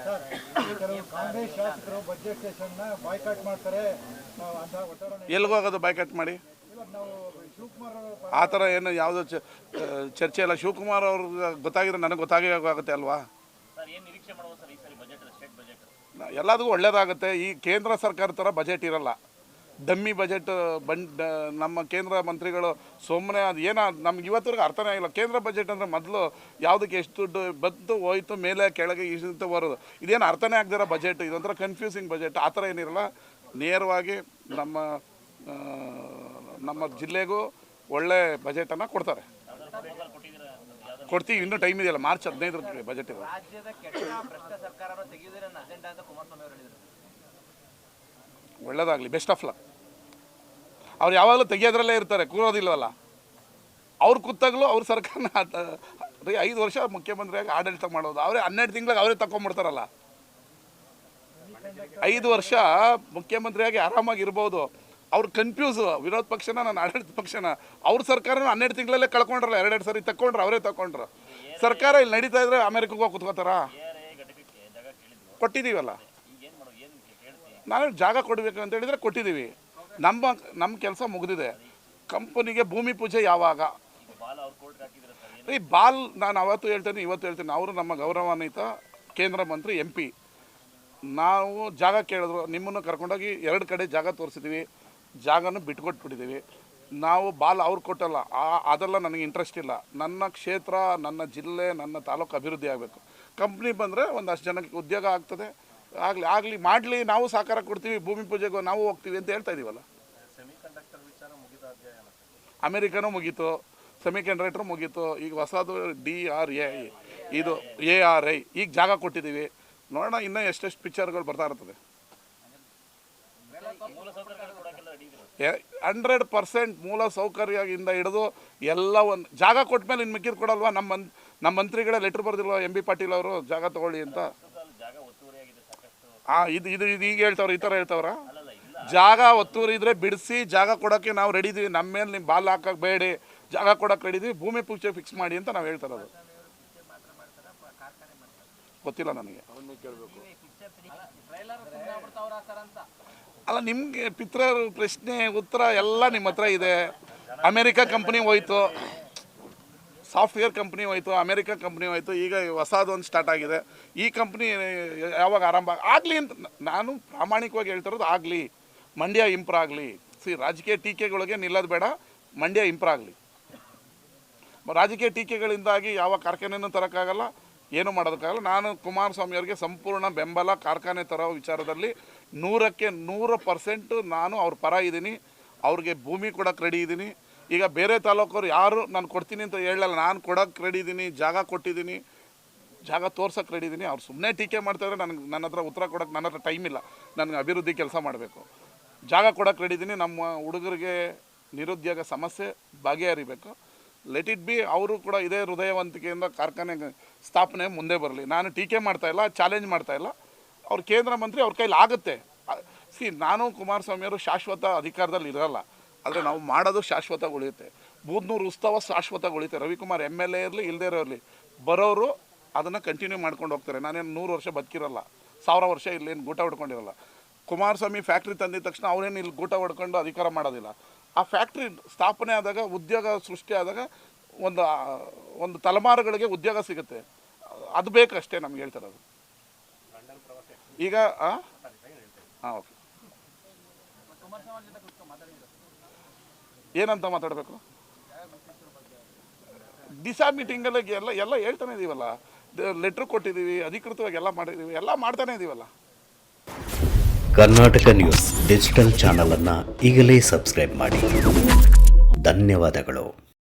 Sir, ಕೆಲವು ಕಾಂಗ್ರೆಸ್ ಶಾಸಕರು budget ಸೆಷನ್ನ boycott ಮಾಡ್ತಾರೆ ಅಂತ ಒತ್ತಡ ಎಲ್ಲಿಗೋಗೋದು ಬಾಯ್ಕಾಟ್ ಮಾಡಿ? ಇವಾಗ ನಾವು ಶಿವಕುಮಾರ್ ಆ ಥರ ಏನು ಯಾವುದೋ ಚರ್ಚೆ ಇಲ್ಲ. ಶಿವಕುಮಾರ್ ಅವ್ರಿಗೆ ಗೊತ್ತಾಗಿದ್ರೆ ನನಗೆ ಗೊತ್ತಾಗೇ ಆಗುತ್ತೆ ಅಲ್ವಾ? ಎಲ್ಲದಕ್ಕೂ ಒಳ್ಳೇದಾಗುತ್ತೆ. ಈ ಕೇಂದ್ರ ಸರ್ಕಾರ ಥರ ಬಜೆಟ್ ಇರಲ್ಲ, ಡಮ್ಮಿ ಬಜೆಟ್ ನಮ್ಮ ಕೇಂದ್ರ ಮಂತ್ರಿಗಳು ಸುಮ್ಮನೆ ಅದು ಏನೋ ನಮ್ಗೆ ಇವತ್ತರೆಗೂ ಅರ್ಥನೇ ಆಗಿಲ್ಲ. ಕೇಂದ್ರ ಬಜೆಟ್ ಅಂದರೆ ಮೊದಲು ಯಾವುದಕ್ಕೆ ಎಷ್ಟು ದುಡ್ಡು ಬಂತು ಹೋಯ್ತು, ಮೇಲೆ ಕೆಳಗೆ ಇಷ್ಟು ಬರೋದು, ಇದೇನು ಅರ್ಥನೇ ಆಗದಿರೋ ಬಜೆಟ್. ಇದೊಂಥರ ಕನ್ಫ್ಯೂಸಿಂಗ್ ಬಜೆಟ್. ಆ ಥರ ಏನಿರಲ್ಲ, ನೇರವಾಗಿ ನಮ್ಮ ಜಿಲ್ಲೆಗೂ ಒಳ್ಳೆ ಬಜೆಟನ್ನು ಕೊಡ್ತಾರೆ. ಕೊಡ್ತೀವಿ, ಇನ್ನೂ ಟೈಮ್ ಇದೆಯಲ್ಲ. ಮಾರ್ಚ್ 15 ಬಜೆಟ್ ಇದೆ. ಒಳ್ಳೇದಾಗಲಿ, ಬೆಸ್ಟ್ ಆಫ್ ಲಕ್. ಅವ್ರು ಯಾವಾಗಲೂ ತೆಗಿಯೋದ್ರಲ್ಲೇ ಇರ್ತಾರೆ, ಕೂರೋದಿಲ್ಲವಲ್ಲ. ಅವ್ರು ಕೂತಾಗಲೂ ಅವ್ರ ಸರ್ಕಾರನ 5 ವರ್ಷ ಮುಖ್ಯಮಂತ್ರಿಯಾಗಿ ಆಡಳಿತ ಮಾಡೋದು ಅವರೇ. 12 ತಿಂಗಳಿಗೆ ಅವರೇ ತಗೊಂಡ್ಬಿಡ್ತಾರಲ್ಲ. 5 ವರ್ಷ ಮುಖ್ಯಮಂತ್ರಿಯಾಗಿ ಆರಾಮಾಗಿರ್ಬೋದು. ಅವ್ರು ಕನ್ಫ್ಯೂಸು, ವಿರೋಧ ಪಕ್ಷನ ನಾನು ಆಡಳಿತ ಪಕ್ಷನ. ಅವ್ರ ಸರ್ಕಾರನ 12 ತಿಂಗಳಲ್ಲೇ ಕಳ್ಕೊಂಡ್ರಲ್ಲ. 2 ಸರಿ ತಗೊಂಡ್ರು, ಅವರೇ ತಗೊಂಡ್ರು. ಸರ್ಕಾರ ಇಲ್ಲಿ ನಡೀತಾ ಇದ್ರೆ ಅಮೆರಿಕಕ್ಕೆ ಹೋಗಿ ಕುತ್ಕೋತಾರ? ಕೊಟ್ಟಿದ್ದೀವಲ್ಲ. ನಾವು ಜಾಗ ಕೊಡಬೇಕು ಅಂತ ಹೇಳಿದರೆ ಕೊಟ್ಟಿದ್ದೀವಿ. ನಮ್ಮ ಕೆಲಸ ಮುಗಿದಿದೆ. ಕಂಪನಿಗೆ ಭೂಮಿ ಪೂಜೆ ಯಾವಾಗ? ಈ ಬಾಲ್ ನಾನು ಅವತ್ತು ಹೇಳ್ತೇನೆ, ಇವತ್ತು ಹೇಳ್ತೇನೆ. ಅವರು ನಮ್ಮ ಗೌರವಾನ್ವಿತ ಕೇಂದ್ರ ಮಂತ್ರಿ MP. ನಾವು ಜಾಗ ಕೇಳಿದ್ರು, ನಿಮ್ಮನ್ನು ಕರ್ಕೊಂಡೋಗಿ 2 ಕಡೆ ಜಾಗ ತೋರಿಸಿದ್ದೀವಿ. ಜಾಗನೂ ಬಿಟ್ಕೊಟ್ಬಿಟ್ಟಿದ್ದೀವಿ. ನಾವು ಬಾಲ್ ಅವ್ರು ಕೊಟ್ಟಲ್ಲ. ಅದೆಲ್ಲ ನನಗೆ ಇಂಟ್ರೆಸ್ಟ್ ಇಲ್ಲ. ನನ್ನ ಕ್ಷೇತ್ರ, ನನ್ನ ಜಿಲ್ಲೆ, ನನ್ನ ತಾಲೂಕು ಅಭಿವೃದ್ಧಿ ಆಗಬೇಕು. ಕಂಪ್ನಿ ಬಂದರೆ ಒಂದಷ್ಟು ಜನಕ್ಕೆ ಉದ್ಯೋಗ ಆಗ್ತದೆ. ಆಗಲಿ ಮಾಡಲಿ, ನಾವು ಸಹಕಾರ ಕೊಡ್ತೀವಿ. ಭೂಮಿ ಪೂಜೆಗೂ ನಾವು ಹೋಗ್ತೀವಿ ಅಂತ ಹೇಳ್ತಾ ಇದ್ದೀವಲ್ಲ. ಅಮೆರಿಕನೂ ಮುಗೀತು, ಸೆಮಿಕಂಡಕ್ಟರ್ ಮುಗೀತು. ಈಗ ಹೊಸದು DRA, ಇದು ARI. ಈಗ ಜಾಗ ಕೊಟ್ಟಿದ್ದೀವಿ. ನೋಡೋಣ ಇನ್ನೂ ಎಷ್ಟೆಷ್ಟು ಪಿಕ್ಚರ್ಗಳು ಬರ್ತಾ ಇರ್ತದೆ. 100% ಮೂಲ ಸೌಕರ್ಯದಿಂದ ಹಿಡಿದು ಎಲ್ಲ ಒಂದು ಜಾಗ ಕೊಟ್ಟ ಮೇಲೆ ಇನ್ನು ಮಿಕ್ಕಿದ್ದು ಕೊಡಲ್ವಾ? ನಮ್ಮ ಮಂತ್ರಿಗಳೇ ಲೆಟ್ರ್ ಬರೆದಿಲ್ವ MB ಪಾಟೀಲ್ ಅವರು ಜಾಗ ತೊಗೊಳ್ಳಿ ಅಂತ? ಇದು ಈಗ ಹೇಳ್ತವ್ರ, ಈ ಥರ ಹೇಳ್ತವ್ರ? ಜಾಗ ಒತ್ತುವರಿ ಇದ್ರೆ ಬಿಡಿಸಿ ಜಾಗ ಕೊಡೋಕ್ಕೆ ನಾವು ರೆಡಿ ಇದೀವಿ. ನಮ್ಮ ಮೇಲೆ ನಿಮ್ಮ ಬಾಲ್ ಹಾಕಕ್ಕೆ ಬೇಡಿ, ಜಾಗ ಕೊಡೋಕೆ ರೆಡಿ ಇದೀವಿ. ಭೂಮಿ ಪೂಜೆ ಫಿಕ್ಸ್ ಮಾಡಿ ಅಂತ ನಾವು ಹೇಳ್ತಾರದು. ಗೊತ್ತಿಲ್ಲ ನನಗೆ, ಕೇಳಬೇಕು. ಅಲ್ಲ, ನಿಮಗೆ ಪ್ರಶ್ನೆ ಉತ್ತರ ಎಲ್ಲ ನಿಮ್ಮ ಹತ್ರ ಇದೆ. ಅಮೇರಿಕಾ ಕಂಪ್ನಿ ಹೋಯ್ತು, ಸಾಫ್ಟ್ವೇರ್ ಕಂಪ್ನಿ ಹೋಯ್ತು, ಅಮೇರಿಕಾ ಕಂಪ್ನಿ ಹೋಯ್ತು. ಈಗ ಹೊಸದೊಂದು ಸ್ಟಾರ್ಟ್ ಆಗಿದೆ. ಈ ಕಂಪ್ನಿ ಯಾವಾಗ ಆರಂಭ ಆಗಲಿ ಅಂತ ನಾನು ಪ್ರಾಮಾಣಿಕವಾಗಿ ಹೇಳ್ತಿರೋದು. ಆಗಲಿ, ಮಂಡ್ಯ ಇಂಪ್ರೂವ್ ಆಗಲಿ. ರಾಜಕೀಯ ಟೀಕೆಗಳಿಗೆ ನಿಲ್ಲೋದು ಬೇಡ. ಮಂಡ್ಯ ಇಂಪ್ರೂವ್ ಆಗಲಿ. ರಾಜಕೀಯ ಟೀಕೆಗಳಿಂದಾಗಿ ಯಾವ ಕಾರ್ಖಾನೆನೂ ತರೋಕ್ಕಾಗಲ್ಲ, ಏನೂ ಮಾಡೋದಕ್ಕಾಗಲ್ಲ. ನಾನು ಕುಮಾರಸ್ವಾಮಿ ಅವರಿಗೆ ಸಂಪೂರ್ಣ ಬೆಂಬಲ. ಕಾರ್ಖಾನೆ ತರೋ ವಿಚಾರದಲ್ಲಿ 100ಕ್ಕೆ 100% ನಾನು ಅವ್ರ ಪರ ಇದ್ದೀನಿ. ಅವ್ರಿಗೆ ಭೂಮಿ ಕೊಡೋಕೆ ರೆಡಿ ಇದ್ದೀನಿ. ಈಗ ಬೇರೆ ತಾಲೂಕವ್ರು ಯಾರು ನಾನು ಕೊಡ್ತೀನಿ ಅಂತ ಹೇಳಲ್ಲ. ನಾನು ಕೊಡೋಕೆ ರೆಡಿ ಇದ್ದೀನಿ, ಜಾಗ ಕೊಟ್ಟಿದ್ದೀನಿ, ಜಾಗ ತೋರ್ಸೋಕೆ ರೆಡಿ ಇದ್ದೀನಿ. ಅವ್ರು ಸುಮ್ಮನೆ ಟೀಕೆ ಮಾಡ್ತಾಯಿದ್ರೆ ನನ್ನ ಹತ್ರ ಉತ್ತರ ಕೊಡೋಕೆ ನನ್ನ ಹತ್ರ ಟೈಮ್ ಇಲ್ಲ. ನನಗೆ ಅಭಿವೃದ್ಧಿ ಕೆಲಸ ಮಾಡಬೇಕು. ಜಾಗ ಕೊಡೋಕೆ ರೆಡಿ ಇದ್ದೀನಿ. ನಮ್ಮ ಹುಡುಗರಿಗೆ ನಿರುದ್ಯೋಗ ಸಮಸ್ಯೆ ಬಗೆಹರಿಬೇಕು. Let it be. ಅವರು ಕೂಡ ಇದೇ ಹೃದಯವಂತಿಕೆಯಿಂದ ಕಾರ್ಖಾನೆ ಸ್ಥಾಪನೆ ಮುಂದೆ ಬರಲಿ. ನಾನು ಟೀಕೆ ಮಾಡ್ತಾಯಿಲ್ಲ, ಚಾಲೆಂಜ್ ಮಾಡ್ತಾಯಿಲ್ಲ. ಅವ್ರು ಕೇಂದ್ರ ಮಂತ್ರಿ, ಅವ್ರ ಕೈಲಿ ಆಗುತ್ತೆ. ನಾನು ಕುಮಾರಸ್ವಾಮಿಯವರು ಶಾಶ್ವತ ಅಧಿಕಾರದಲ್ಲಿ ಇರಲ್ಲ, ಆದರೆ ನಾವು ಮಾಡೋದು ಶಾಶ್ವತ ಉಳಿಯುತ್ತೆ. ಬೂದ್ನೂರು ಉತ್ಸವ ಶಾಶ್ವತ ಉಳಿಯುತ್ತೆ. ರವಿಕುಮಾರ್ MLA ಇರಲಿ, ಇಲ್ಲದೇ ಇರಲಿ, ಬರೋರು ಅದನ್ನು ಕಂಟಿನ್ಯೂ ಮಾಡ್ಕೊಂಡು ಹೋಗ್ತಾರೆ. ನಾನೇನು 100 ವರ್ಷ ಬದುಕಿರಲ್ಲ, 1000 ವರ್ಷ ಇಲ್ಲೇನು ಗೂಟ ಹೊಡ್ಕೊಂಡಿರಲ್ಲ. ಕುಮಾರಸ್ವಾಮಿ ಫ್ಯಾಕ್ಟ್ರಿ ತಂದಿದ ತಕ್ಷಣ ಅವರೇನು ಇಲ್ಲಿ ಗೂಟ ಹೊಡ್ಕೊಂಡು ಅಧಿಕಾರ ಮಾಡೋದಿಲ್ಲ. ಆ ಫ್ಯಾಕ್ಟ್ರಿ ಸ್ಥಾಪನೆ ಆದಾಗ, ಉದ್ಯೋಗ ಸೃಷ್ಟಿ ಆದಾಗ ಒಂದು ತಲೆಮಾರುಗಳಿಗೆ ಉದ್ಯೋಗ ಸಿಗುತ್ತೆ. ಅದು ಬೇಕಷ್ಟೇ ನಮ್ಗೆ ಹೇಳ್ತಿರೋದು. ಈಗ ಓಕೆ, ಏನಂತ ಮಾತಾಡಬೇಕು? ದಿಶಾ ಮೀಟಿಂಗಲ್ಲಿ ಎಲ್ಲ ಹೇಳ್ತಾನೆ ಇದ್ದೀವಲ್ಲ. ಲೆಟ್ರ್ ಕೊಟ್ಟಿದ್ದೀವಿ, ಅಧಿಕೃತವಾಗಿ ಎಲ್ಲ ಮಾಡಿದ್ದೀವಿ, ಎಲ್ಲ ಮಾಡ್ತಾನೆ ಇದ್ದೀವಲ್ಲ. ಕರ್ನಾಟಕ ನ್ಯೂಸ್ ಡಿಜಿಟಲ್ ಚಾನಲ್ ಅನ್ನು ಈಗಲೇ ಸಬ್ಸ್ಕ್ರೈಬ್ ಮಾಡಿ. ಧನ್ಯವಾದಗಳು.